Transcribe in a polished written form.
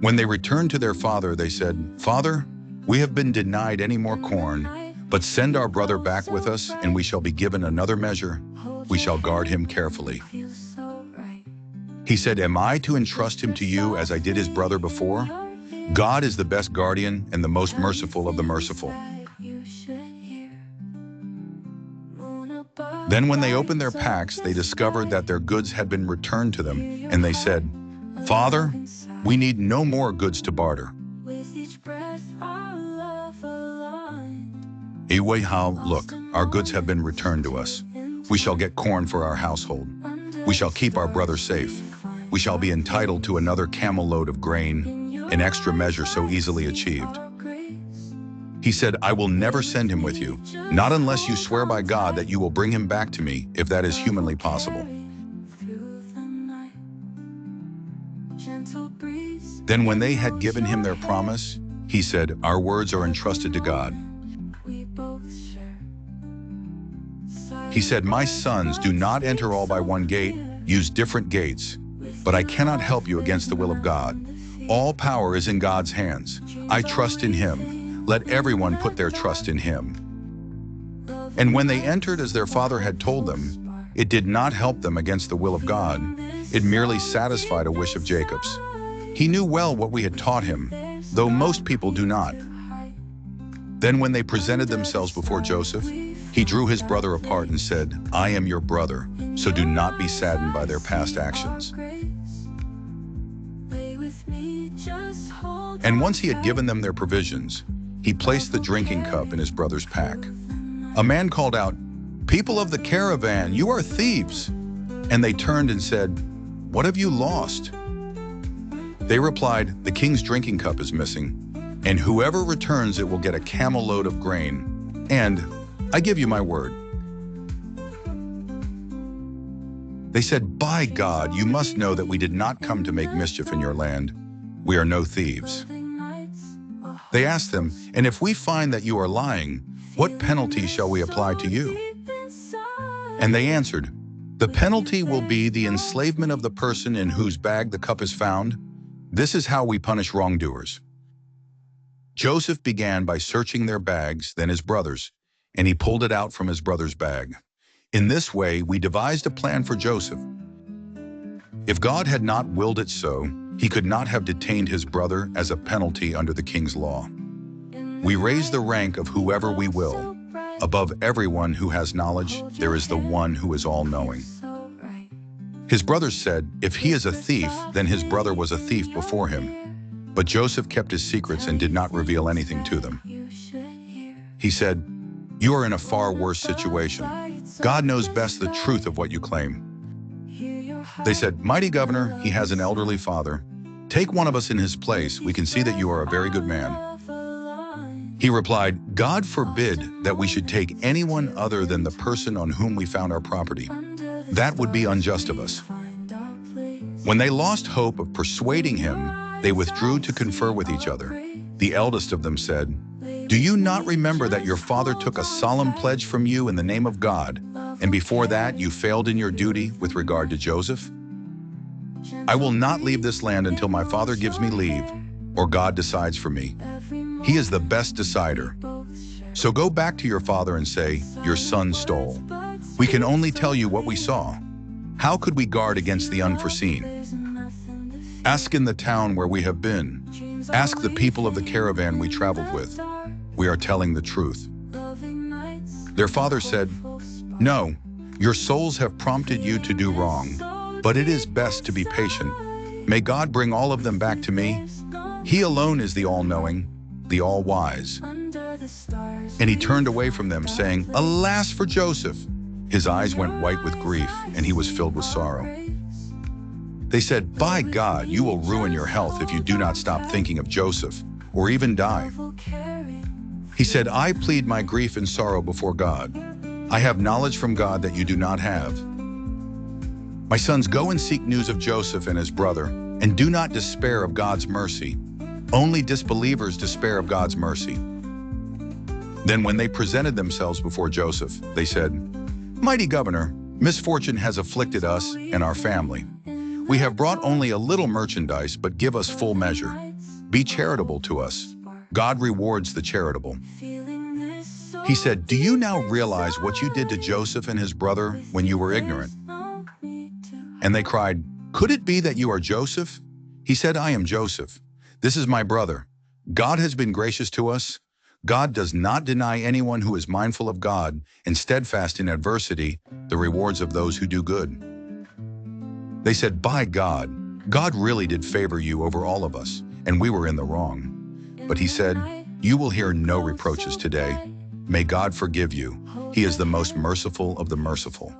When they returned to their father, they said, "Father, we have been denied any more corn, but send our brother back with us, and we shall be given another measure. We shall guard him carefully." He said, "Am I to entrust him to you as I did his brother before? God is the best guardian and the most merciful of the merciful." Then when they opened their packs, they discovered that their goods had been returned to them, and they said, "Father, we need no more goods to barter." Look, our goods have been returned to us. We shall get corn for our household. We shall keep our brother safe. We shall be entitled to another camel load of grain, an extra measure so easily achieved. He said, "I will never send him with you, not unless you swear by God that you will bring him back to me, if that is humanly possible." Then when they had given him their promise, he said, "Our words are entrusted to God." He said, "My sons, do not enter all by one gate, use different gates. But I cannot help you against the will of God. All power is in God's hands. I trust in him. Let everyone put their trust in him." And when they entered as their father had told them, it did not help them against the will of God. It merely satisfied a wish of Jacob's. He knew well what we had taught him, though most people do not. Then when they presented themselves before Joseph, he drew his brother apart and said, "I am your brother, so do not be saddened by their past actions." And once he had given them their provisions, he placed the drinking cup in his brother's pack. A man called out, "People of the caravan, you are thieves!" And they turned and said, "What have you lost?" They replied, "The king's drinking cup is missing, and whoever returns it will get a camel load of grain. And I give you my word." They said, "By God, you must know that we did not come to make mischief in your land. We are no thieves." They asked them, "And if we find that you are lying, what penalty shall we apply to you?" And they answered, "The penalty will be the enslavement of the person in whose bag the cup is found. This is how we punish wrongdoers." Joseph began by searching their bags, then his brothers, and he pulled it out from his brother's bag. In this way, we devised a plan for Joseph. If God had not willed it so, he could not have detained his brother as a penalty under the king's law. We raise the rank of whoever we will. Above everyone who has knowledge, there is the one who is all-knowing. His brothers said, "If he is a thief, then his brother was a thief before him." But Joseph kept his secrets and did not reveal anything to them. He said, "You are in a far worse situation. God knows best the truth of what you claim." They said, "Mighty governor, he has an elderly father. Take one of us in his place. We can see that you are a very good man." He replied, "God forbid that we should take anyone other than the person on whom we found our property. That would be unjust of us." When they lost hope of persuading him, they withdrew to confer with each other. The eldest of them said, "Do you not remember that your father took a solemn pledge from you in the name of God, and before that you failed in your duty with regard to Joseph? I will not leave this land until my father gives me leave, or God decides for me. He is the best decider. So go back to your father and say, 'Your son stole.' We can only tell you what we saw. How could we guard against the unforeseen? Ask in the town where we have been. Ask the people of the caravan we traveled with. We are telling the truth." Their father said, "No, your souls have prompted you to do wrong, but it is best to be patient. May God bring all of them back to me. He alone is the all-knowing, the all-wise." And he turned away from them, saying, "Alas for Joseph!" His eyes went white with grief, and he was filled with sorrow. They said, "By God, you will ruin your health if you do not stop thinking of Joseph, or even die." He said, "I plead my grief and sorrow before God. I have knowledge from God that you do not have. My sons, go and seek news of Joseph and his brother, and do not despair of God's mercy. Only disbelievers despair of God's mercy." Then when they presented themselves before Joseph, they said, "Mighty governor, misfortune has afflicted us and our family. We have brought only a little merchandise, but give us full measure." Be charitable to us. God rewards the charitable. He said, do you now realize what you did to Joseph and his brother when you were ignorant? And they cried, could it be that you are Joseph? He said, I am Joseph. This is my brother. God has been gracious to us. God does not deny anyone who is mindful of God and steadfast in adversity the rewards of those who do good. They said, by God, God really did favor you over all of us, and we were in the wrong. But he said, you will hear no reproaches today. May God forgive you. He is the most merciful of the merciful.